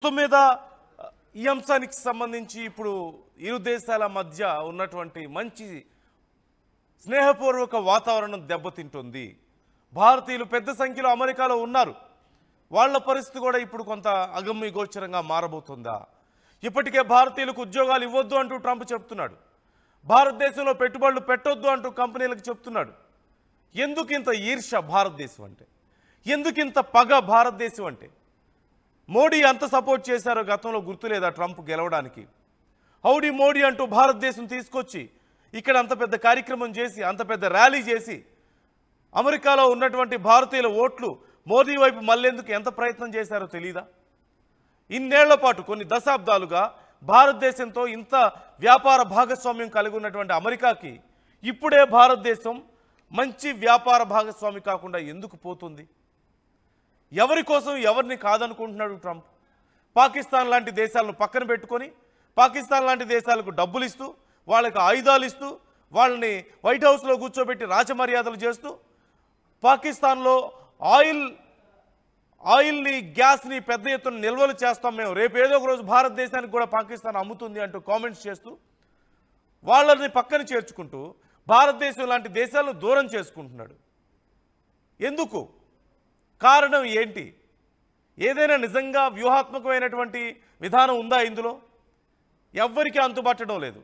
మొత్తం మీద ఈ అంశానికి సంబంధించి ఇప్పుడు ఇరు దేశాల మధ్య ఉన్నటువంటి మంచి స్నేహపూర్వక వాతావరణం దెబ్బతింటుంది. భారతీయులు పెద్ద సంఖ్యలో అమెరికాలో ఉన్నారు. వాళ్ళ పరిస్థితి కూడా ఇప్పుడు కొంత అగమ్య గోచరంగా మారబోతుందా? ఇప్పటికే భారతీయులకు ఉద్యోగాలు ఇవ్వొద్దు అంటూ ట్రంప్ చెప్తున్నాడు. భారతదేశంలో పెట్టుబడులు పెట్టొద్దు అంటూ కంపెనీలకు చెప్తున్నాడు. ఎందుకు ఇంత ఈర్ష్య భారతదేశం అంటే? ఎందుకు ఇంత పగ భారతదేశం అంటే? మోడీ ఎంత సపోర్ట్ చేశారో గతంలో గుర్తులేదా ట్రంప్ గెలవడానికి? హౌడీ మోడీ అంటూ భారతదేశం తీసుకొచ్చి ఇక్కడ అంత పెద్ద కార్యక్రమం చేసి అంత పెద్ద ర్యాలీ చేసి అమెరికాలో ఉన్నటువంటి భారతీయుల ఓట్లు మోదీ వైపు మళ్ళేందుకు ఎంత ప్రయత్నం చేశారో తెలీదా? ఇన్నేళ్ల పాటు కొన్ని దశాబ్దాలుగా భారతదేశంతో ఇంత వ్యాపార భాగస్వామ్యం కలిగి ఉన్నటువంటి అమెరికాకి ఇప్పుడే భారతదేశం మంచి వ్యాపార భాగస్వామి కాకుండా ఎందుకు పోతుంది? ఎవరి కోసం ఎవరిని కాదనుకుంటున్నాడు ట్రంప్? పాకిస్తాన్ లాంటి దేశాలను పక్కన పెట్టుకొని పాకిస్తాన్ లాంటి దేశాలకు డబ్బులు ఇస్తూ వాళ్ళకి ఆయుధాలు ఇస్తూ వాళ్ళని వైట్ హౌస్లో కూర్చోబెట్టి రాజమర్యాదలు చేస్తూ పాకిస్తాన్లో ఆయిల్ని గ్యాస్ని పెద్ద ఎత్తున నిల్వలు చేస్తాం మేము, రేపు ఏదో ఒక రోజు భారతదేశానికి కూడా పాకిస్తాన్ అమ్ముతుంది అంటూ కామెంట్స్ చేస్తూ వాళ్ళని పక్కన చేర్చుకుంటూ భారతదేశం లాంటి దేశాలను దూరం చేసుకుంటున్నాడు. ఎందుకు? కారణం ఏంటి? ఏదైనా నిజంగా వ్యూహాత్మకమైనటువంటి విధానం ఉందా ఇందులో? ఎవ్వరికీ అంతుపట్టడం లేదు.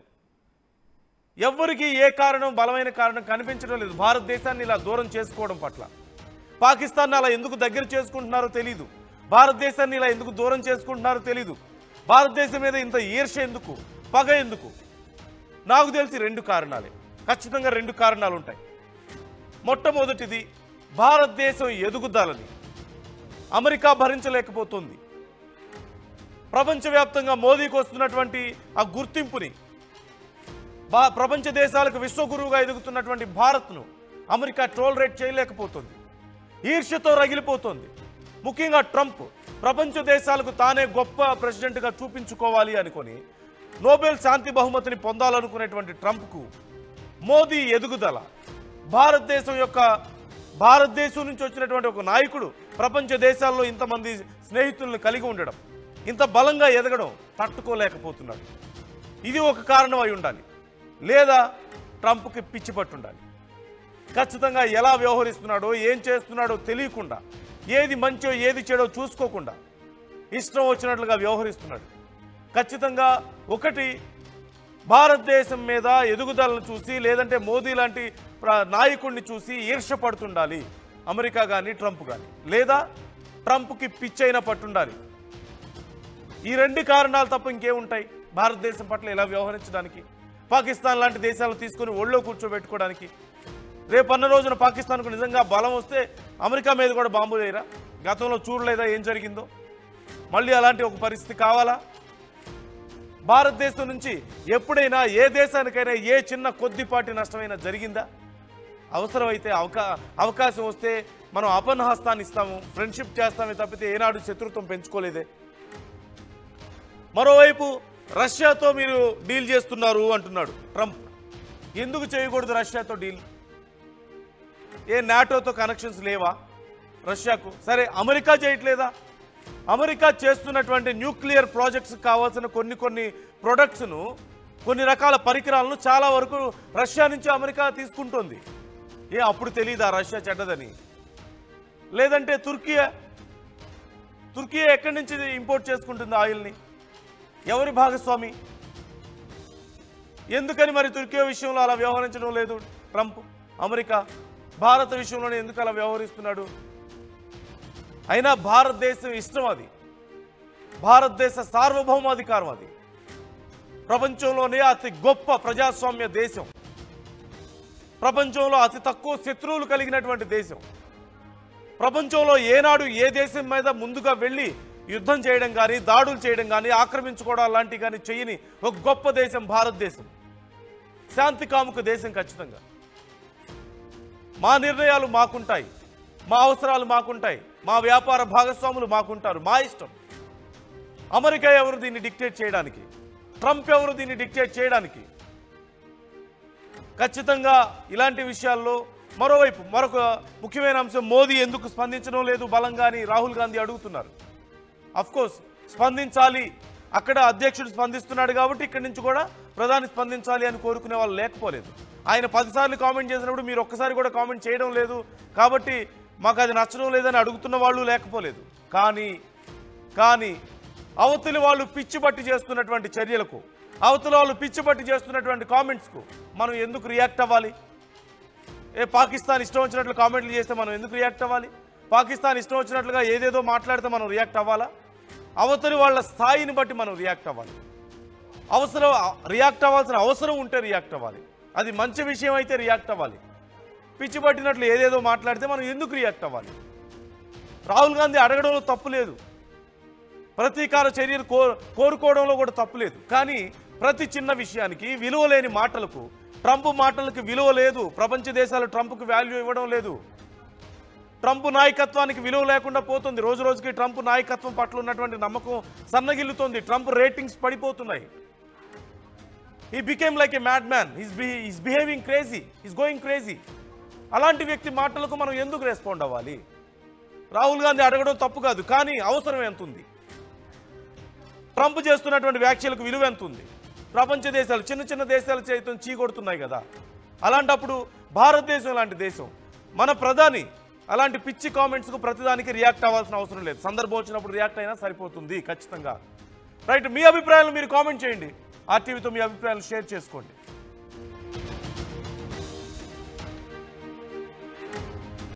ఎవ్వరికీ ఏ కారణం, బలమైన కారణం కనిపించడం లేదు భారతదేశాన్ని ఇలా దూరం చేసుకోవడం పట్ల. పాకిస్తాన్ని అలా ఎందుకు దగ్గర చేసుకుంటున్నారో తెలీదు. భారతదేశాన్ని ఇలా ఎందుకు దూరం చేసుకుంటున్నారో తెలీదు. భారతదేశం మీద ఇంత ఈర్ష్య ఎందుకు, పగ ఎందుకు? నాకు తెలిసి రెండు కారణాలే, ఖచ్చితంగా రెండు కారణాలు ఉంటాయి. మొట్టమొదటిది, భారతదేశం ఎదుగుదలని అమెరికా భరించలేకపోతుంది. ప్రపంచవ్యాప్తంగా మోదీకి వస్తున్నటువంటి ఆ గుర్తింపుని, ప్రపంచ దేశాలకు విశ్వగురువుగా ఎదుగుతున్నటువంటి భారత్ను అమెరికా టోలరేట్ చేయలేకపోతుంది. ఈర్ష్యతో రగిలిపోతుంది. ముఖ్యంగా ట్రంప్ ప్రపంచ దేశాలకు తానే గొప్ప ప్రెసిడెంట్గా చూపించుకోవాలి అనుకొని నోబెల్ శాంతి బహుమతిని పొందాలనుకునేటువంటి ట్రంప్కు మోదీ ఎదుగుదల, భారతదేశం నుంచి వచ్చినటువంటి ఒక నాయకుడు ప్రపంచ దేశాల్లో ఇంతమంది స్నేహితులను కలిగి ఉండడం, ఇంత బలంగా ఎదగడం తట్టుకోలేకపోతున్నాడు. ఇది ఒక కారణం అయి ఉండాలి. లేదా ట్రంప్కి పిచ్చి పట్టుండాలి. ఖచ్చితంగా ఎలా వ్యవహరిస్తున్నాడో ఏం చేస్తున్నాడో తెలియకుండా, ఏది మంచో ఏది చెడో చూసుకోకుండా ఇష్టం వచ్చినట్లుగా వ్యవహరిస్తున్నాడు. ఖచ్చితంగా ఒకటి, భారతదేశం మీద ఎదుగుదలను చూసి లేదంటే మోదీ లాంటి నాయకుడిని చూసి ఈర్ష్యపడుతుండాలి అమెరికా కానీ ట్రంప్ కానీ, లేదా ట్రంప్కి పిచ్చైనా పట్టుండాలి. ఈ రెండు కారణాలు తప్ప ఇంకేముంటాయి భారతదేశం పట్ల ఇలా వ్యవహరించడానికి? పాకిస్తాన్ లాంటి దేశాలు తీసుకొని ఒళ్ళో కూర్చోబెట్టుకోవడానికి. రేపన్న రోజున పాకిస్తాన్కు నిజంగా బలం వస్తే అమెరికా మీద కూడా బాంబు వేయరా? గతంలో చూడలేదా ఏం జరిగిందో? మళ్ళీ అలాంటి ఒక పరిస్థితి కావాలా? భారతదేశం నుంచి ఎప్పుడైనా ఏ దేశానికైనా ఏ చిన్న కొద్దిపాటి నష్టమైనా జరిగిందా? అవసరమైతే అవకాశం వస్తే మనం అపన్నహస్తాన్ని ఇస్తాము, ఫ్రెండ్షిప్ చేస్తామే తప్పితే ఏనాడు శత్రుత్వం పెంచుకోలేదే. మరోవైపు రష్యాతో మీరు డీల్ చేస్తున్నారు అంటున్నాడు ట్రంప్. ఎందుకు చేయకూడదు రష్యాతో డీల్? ఏ నాటోతో కనెక్షన్స్ లేవా రష్యాకు? సరే, అమెరికా చేయట్లేదా? అమెరికా చేస్తున్నటువంటి న్యూక్లియర్ ప్రాజెక్ట్స్ కావాల్సిన కొన్ని ప్రొడక్ట్స్ను, కొన్ని రకాల పరికరాలను చాలా వరకు రష్యా నుంచి అమెరికా తీసుకుంటోంది. అప్పుడు తెలీదా రష్యా చెడ్డదని? లేదంటే తుర్కియా ఎక్కడి నుంచి ఇంపోర్ట్ చేసుకుంటుంది ఆయిల్ని? ఎవరి భాగస్వామి? ఎందుకని మరి తుర్కియా విషయంలో అలా వ్యవహరించడం లేదు ట్రంప్? అమెరికా భారత విషయంలోనే ఎందుకు అలా వ్యవహరిస్తున్నాడు? అయినా భారతదేశం ఇష్టం, అది భారతదేశ సార్వభౌమాధికారం, అది ప్రపంచంలోనే అతి గొప్ప ప్రజాస్వామ్య దేశం, ప్రపంచంలో అతి తక్కువ శత్రువులు కలిగినటువంటి దేశం, ప్రపంచంలో ఏనాడు ఏ దేశం మీద ముందుగా వెళ్ళి యుద్ధం చేయడం కానీ, దాడులు చేయడం కానీ, ఆక్రమించుకోవడం లాంటివి కానీ చేయని ఒక గొప్ప దేశం భారతదేశం. శాంతి కాముక దేశం. ఖచ్చితంగా మా నిర్ణయాలు మాకుంటాయి, మా అవసరాలు మాకుంటాయి, మా వ్యాపార భాగస్వాములు మాకుంటారు, మా ఇష్టం. అమెరికా ఎవరు దీన్ని డిక్టేట్ చేయడానికి? ట్రంప్ ఎవరు దీన్ని డిక్టేట్ చేయడానికి? ఖచ్చితంగా ఇలాంటి విషయాల్లో మరోవైపు మరొక ముఖ్యమైన అంశం, మోదీ ఎందుకు స్పందించడం లేదు బలంగా అని రాహుల్ గాంధీ అడుగుతున్నారు. అఫ్కోర్స్ స్పందించాలి, అక్కడ అధ్యక్షుడు స్పందిస్తున్నాడు కాబట్టి ఇక్కడి నుంచి కూడా ప్రధాని స్పందించాలి అని కోరుకునే వాళ్ళు లేకపోలేదు. ఆయన 10 సార్లు కామెంట్ చేసినప్పుడు మీరు ఒక్కసారి కూడా కామెంట్ చేయడం లేదు కాబట్టి మాకు అది నచ్చడం లేదని అడుగుతున్న వాళ్ళు లేకపోలేదు. కానీ అవతలి వాళ్ళు పిచ్చి పట్టి చేస్తున్నటువంటి చర్యలకు, అవతలి వాళ్ళు పిచ్చి పట్టి చేస్తున్నటువంటి కామెంట్స్కు మనం ఎందుకు రియాక్ట్ అవ్వాలి? పాకిస్తాన్ ఇష్టం వచ్చినట్లు కామెంట్లు చేస్తే మనం ఎందుకు రియాక్ట్ అవ్వాలి? పాకిస్తాన్ ఇష్టం వచ్చినట్లుగా ఏదేదో మాట్లాడితే మనం రియాక్ట్ అవ్వాలా? అవతలి వాళ్ళ స్థాయిని బట్టి మనం రియాక్ట్ అవ్వాలి. రియాక్ట్ అవ్వాల్సిన అవసరం ఉంటే రియాక్ట్ అవ్వాలి. అది మంచి విషయం అయితే రియాక్ట్ అవ్వాలి. పిచ్చి పట్టినట్లు ఏదేదో మాట్లాడితే మనం ఎందుకు రియాక్ట్ అవ్వాలి? రాహుల్ గాంధీ అడగడంలో తప్పు లేదు, ప్రతీకార చర్యలు కోరుకోవడంలో కూడా తప్పు లేదు. కానీ ప్రతి చిన్న విషయానికి విలువ లేని మాటలకు, ట్రంప్ మాటలకు విలువ లేదు. ప్రపంచ దేశాలు ట్రంప్కు వాల్యూ ఇవ్వడం లేదు. ట్రంప్ నాయకత్వానికి విలువ లేకుండా పోతుంది. రోజు రోజుకి ట్రంప్ నాయకత్వం పట్ల ఉన్నటువంటి నమ్మకం సన్నగిల్లుతోంది. ట్రంప్ రేటింగ్స్ పడిపోతున్నాయి. He became like A mad man. Is behaving crazy, is going crazy. అలాంటి వ్యక్తి మాటలకు మనం ఎందుకు రెస్పాండ్ అవ్వాలి? రాహుల్ గాంధీ అడగడం తప్పు కాదు, కానీ అవసరం ఎంత ఉంది? ట్రంప్ చేస్తున్నటువంటి వ్యాఖ్యలకు విలువ ఎంత ఉంది? ప్రపంచ దేశాలు, చిన్న చిన్న దేశాలు చైతం చీకొడుతున్నాయి కదా. అలాంటప్పుడు భారతదేశం లాంటి దేశం, మన ప్రధాని అలాంటి పిచ్చి కామెంట్స్కు ప్రతిదానికి రియాక్ట్ అవ్వాల్సిన అవసరం లేదు. సందర్భం వచ్చినప్పుడు రియాక్ట్ అయినా సరిపోతుంది ఖచ్చితంగా. రైట్, మీ అభిప్రాయాలు మీరు కామెంట్ చేయండి. ఆర్టీవీతో మీ అభిప్రాయాలు షేర్ చేసుకోండి.